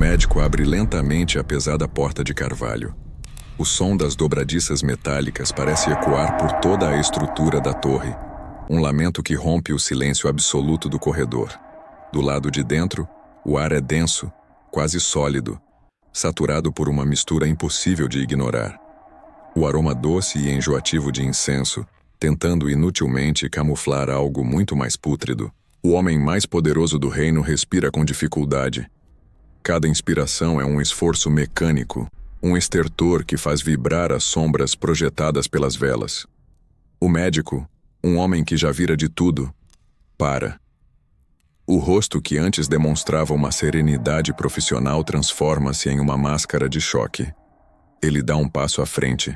médico abre lentamente a pesada porta de carvalho. O som das dobradiças metálicas parece ecoar por toda a estrutura da torre, um lamento que rompe o silêncio absoluto do corredor. Do lado de dentro, o ar é denso, quase sólido, saturado por uma mistura impossível de ignorar. O aroma doce e enjoativo de incenso, tentando inutilmente camuflar algo muito mais pútrido. O homem mais poderoso do reino respira com dificuldade. Cada inspiração é um esforço mecânico, um estertor que faz vibrar as sombras projetadas pelas velas. O médico, um homem que já vira de tudo, para. O rosto que antes demonstrava uma serenidade profissional transforma-se em uma máscara de choque. Ele dá um passo à frente,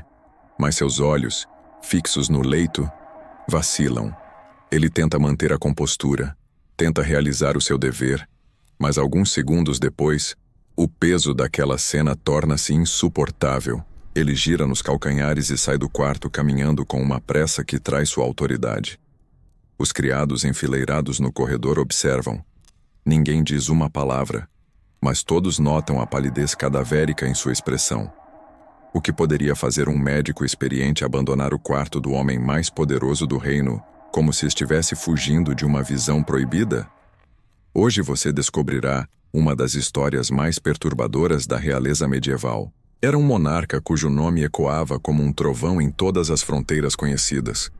mas seus olhos, fixos no leito, vacilam. Ele tenta manter a compostura, tenta realizar o seu dever, mas alguns segundos depois, o peso daquela cena torna-se insuportável. Ele gira nos calcanhares e sai do quarto caminhando com uma pressa que traz sua autoridade. Os criados enfileirados no corredor observam. Ninguém diz uma palavra, mas todos notam a palidez cadavérica em sua expressão. O que poderia fazer um médico experiente abandonar o quarto do homem mais poderoso do reino, como se estivesse fugindo de uma visão proibida? Hoje você descobrirá uma das histórias mais perturbadoras da realeza medieval. Era um monarca cujo nome ecoava como um trovão em todas as fronteiras conhecidas.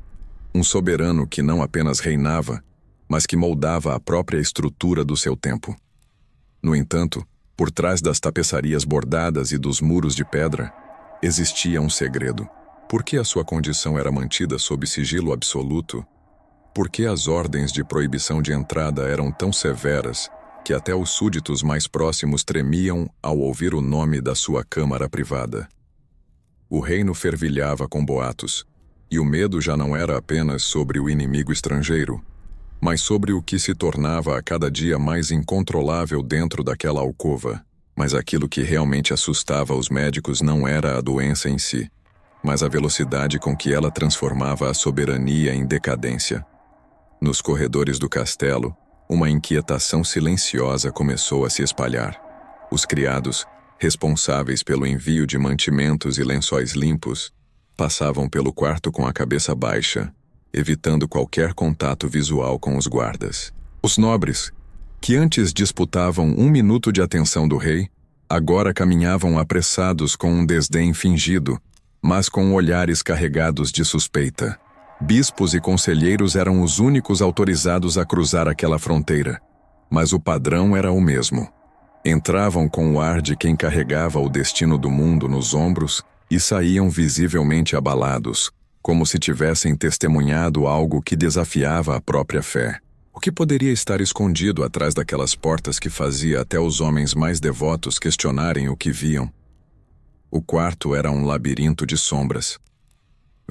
Um soberano que não apenas reinava, mas que moldava a própria estrutura do seu tempo. No entanto, por trás das tapeçarias bordadas e dos muros de pedra, existia um segredo. Por que a sua condição era mantida sob sigilo absoluto? Por que as ordens de proibição de entrada eram tão severas que até os súditos mais próximos tremiam ao ouvir o nome da sua câmara privada? O reino fervilhava com boatos, e o medo já não era apenas sobre o inimigo estrangeiro, mas sobre o que se tornava a cada dia mais incontrolável dentro daquela alcova. Mas aquilo que realmente assustava os médicos não era a doença em si, mas a velocidade com que ela transformava a soberania em decadência. Nos corredores do castelo, uma inquietação silenciosa começou a se espalhar. Os criados, responsáveis pelo envio de mantimentos e lençóis limpos, passavam pelo quarto com a cabeça baixa, evitando qualquer contato visual com os guardas. Os nobres, que antes disputavam 1 minuto de atenção do rei, agora caminhavam apressados com um desdém fingido, mas com olhares carregados de suspeita. Bispos e conselheiros eram os únicos autorizados a cruzar aquela fronteira, mas o padrão era o mesmo. Entravam com o ar de quem carregava o destino do mundo nos ombros e saíam visivelmente abalados, como se tivessem testemunhado algo que desafiava a própria fé. O que poderia estar escondido atrás daquelas portas que fazia até os homens mais devotos questionarem o que viam? O quarto era um labirinto de sombras.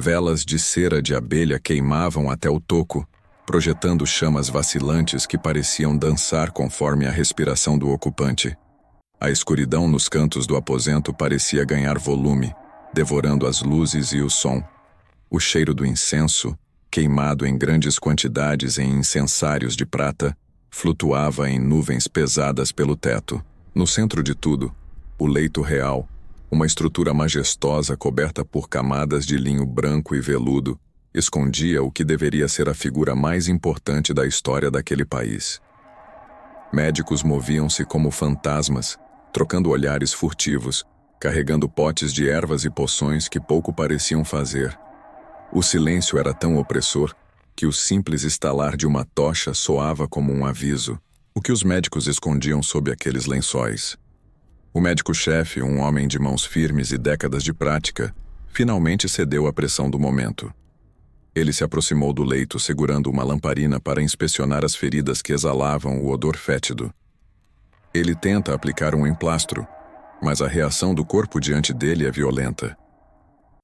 Velas de cera de abelha queimavam até o toco, projetando chamas vacilantes que pareciam dançar conforme a respiração do ocupante. A escuridão nos cantos do aposento parecia ganhar volume, devorando as luzes e o som. O cheiro do incenso, queimado em grandes quantidades em incensários de prata, flutuava em nuvens pesadas pelo teto. No centro de tudo, o leito real, uma estrutura majestosa coberta por camadas de linho branco e veludo, escondia o que deveria ser a figura mais importante da história daquele país. Médicos moviam-se como fantasmas, trocando olhares furtivos, carregando potes de ervas e poções que pouco pareciam fazer. O silêncio era tão opressor que o simples estalar de uma tocha soava como um aviso, o que os médicos escondiam sob aqueles lençóis. O médico-chefe, um homem de mãos firmes e décadas de prática, finalmente cedeu à pressão do momento. Ele se aproximou do leito segurando uma lamparina para inspecionar as feridas que exalavam o odor fétido. Ele tenta aplicar um emplastro, mas a reação do corpo diante dele é violenta.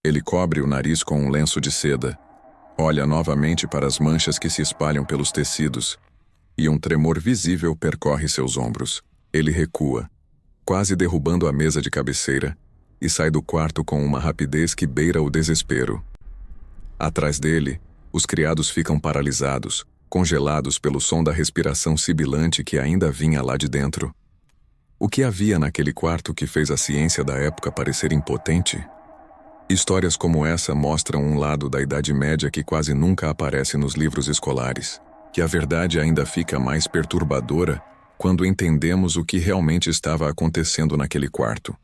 Ele cobre o nariz com um lenço de seda, olha novamente para as manchas que se espalham pelos tecidos, e um tremor visível percorre seus ombros. Ele recua, quase derrubando a mesa de cabeceira, e sai do quarto com uma rapidez que beira o desespero. Atrás dele, os criados ficam paralisados, congelados pelo som da respiração sibilante que ainda vinha lá de dentro. O que havia naquele quarto que fez a ciência da época parecer impotente? Histórias como essa mostram um lado da Idade Média que quase nunca aparece nos livros escolares, que a verdade ainda fica mais perturbadora quando entendemos o que realmente estava acontecendo naquele quarto.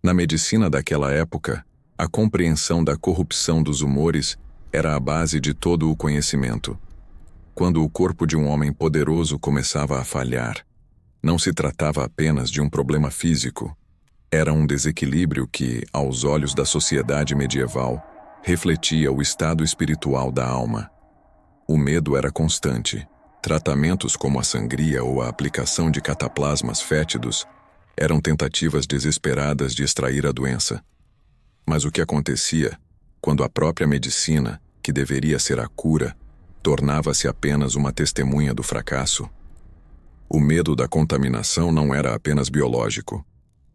Na medicina daquela época, a compreensão da corrupção dos humores era a base de todo o conhecimento. Quando o corpo de um homem poderoso começava a falhar, não se tratava apenas de um problema físico. Era um desequilíbrio que, aos olhos da sociedade medieval, refletia o estado espiritual da alma. O medo era constante. Tratamentos como a sangria ou a aplicação de cataplasmas fétidos eram tentativas desesperadas de extrair a doença. Mas o que acontecia quando a própria medicina, que deveria ser a cura, tornava-se apenas uma testemunha do fracasso? O medo da contaminação não era apenas biológico.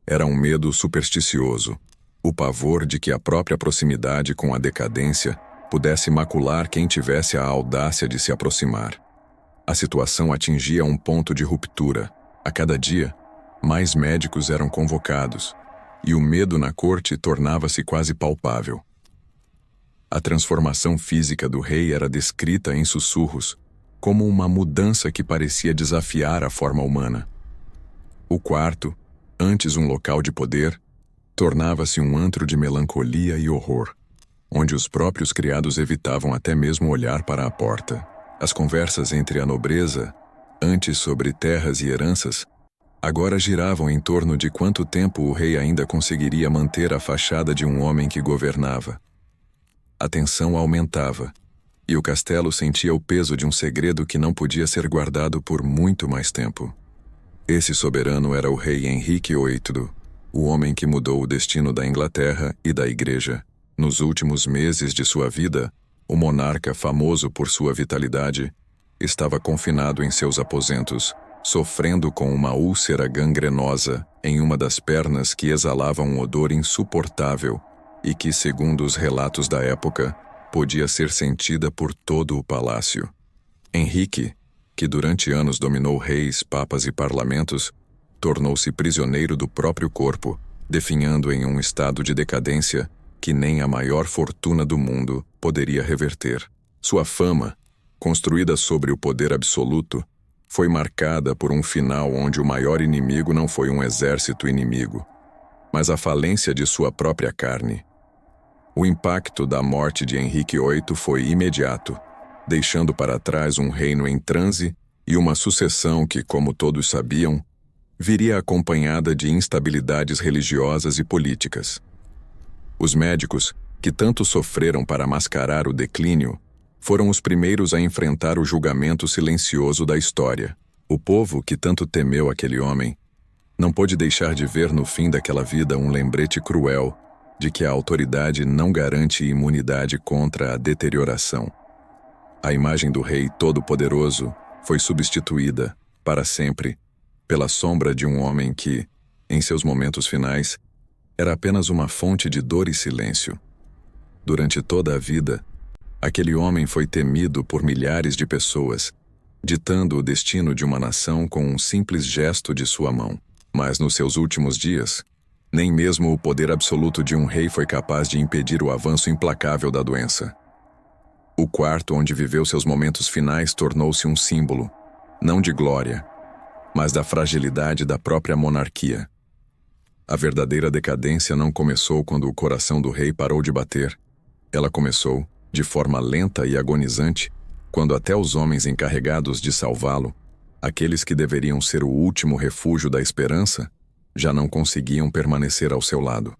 Era um medo supersticioso, o pavor de que a própria proximidade com a decadência pudesse macular quem tivesse a audácia de se aproximar. A situação atingia um ponto de ruptura. A cada dia, mais médicos eram convocados, e o medo na corte tornava-se quase palpável. A transformação física do rei era descrita em sussurros, como uma mudança que parecia desafiar a forma humana. O quarto, antes um local de poder, tornava-se um antro de melancolia e horror, onde os próprios criados evitavam até mesmo olhar para a porta. As conversas entre a nobreza, antes sobre terras e heranças, agora giravam em torno de quanto tempo o rei ainda conseguiria manter a fachada de um homem que governava. A tensão aumentava, e o castelo sentia o peso de um segredo que não podia ser guardado por muito mais tempo. Esse soberano era o rei Henrique VIII, o homem que mudou o destino da Inglaterra e da Igreja. Nos últimos meses de sua vida, o monarca, famoso por sua vitalidade, estava confinado em seus aposentos, sofrendo com uma úlcera gangrenosa em uma das pernas que exalava um odor insuportável e que, segundo os relatos da época, podia ser sentida por todo o palácio. Henrique, que durante anos dominou reis, papas e parlamentos, tornou-se prisioneiro do próprio corpo, definhando em um estado de decadência que nem a maior fortuna do mundo poderia reverter. Sua fama, construída sobre o poder absoluto, foi marcada por um final onde o maior inimigo não foi um exército inimigo, mas a falência de sua própria carne. O impacto da morte de Henrique VIII foi imediato, deixando para trás um reino em transe e uma sucessão que, como todos sabiam, viria acompanhada de instabilidades religiosas e políticas. Os médicos, que tanto sofreram para mascarar o declínio, foram os primeiros a enfrentar o julgamento silencioso da história. O povo, que tanto temeu aquele homem, não pôde deixar de ver no fim daquela vida um lembrete cruel de que a autoridade não garante imunidade contra a deterioração. A imagem do rei todo-poderoso foi substituída, para sempre, pela sombra de um homem que, em seus momentos finais, era apenas uma fonte de dor e silêncio. Durante toda a vida, aquele homem foi temido por milhares de pessoas, ditando o destino de uma nação com um simples gesto de sua mão. Mas nos seus últimos dias, nem mesmo o poder absoluto de um rei foi capaz de impedir o avanço implacável da doença. O quarto onde viveu seus momentos finais tornou-se um símbolo, não de glória, mas da fragilidade da própria monarquia. A verdadeira decadência não começou quando o coração do rei parou de bater. Ela começou, de forma lenta e agonizante, quando até os homens encarregados de salvá-lo, aqueles que deveriam ser o último refúgio da esperança, já não conseguiam permanecer ao seu lado.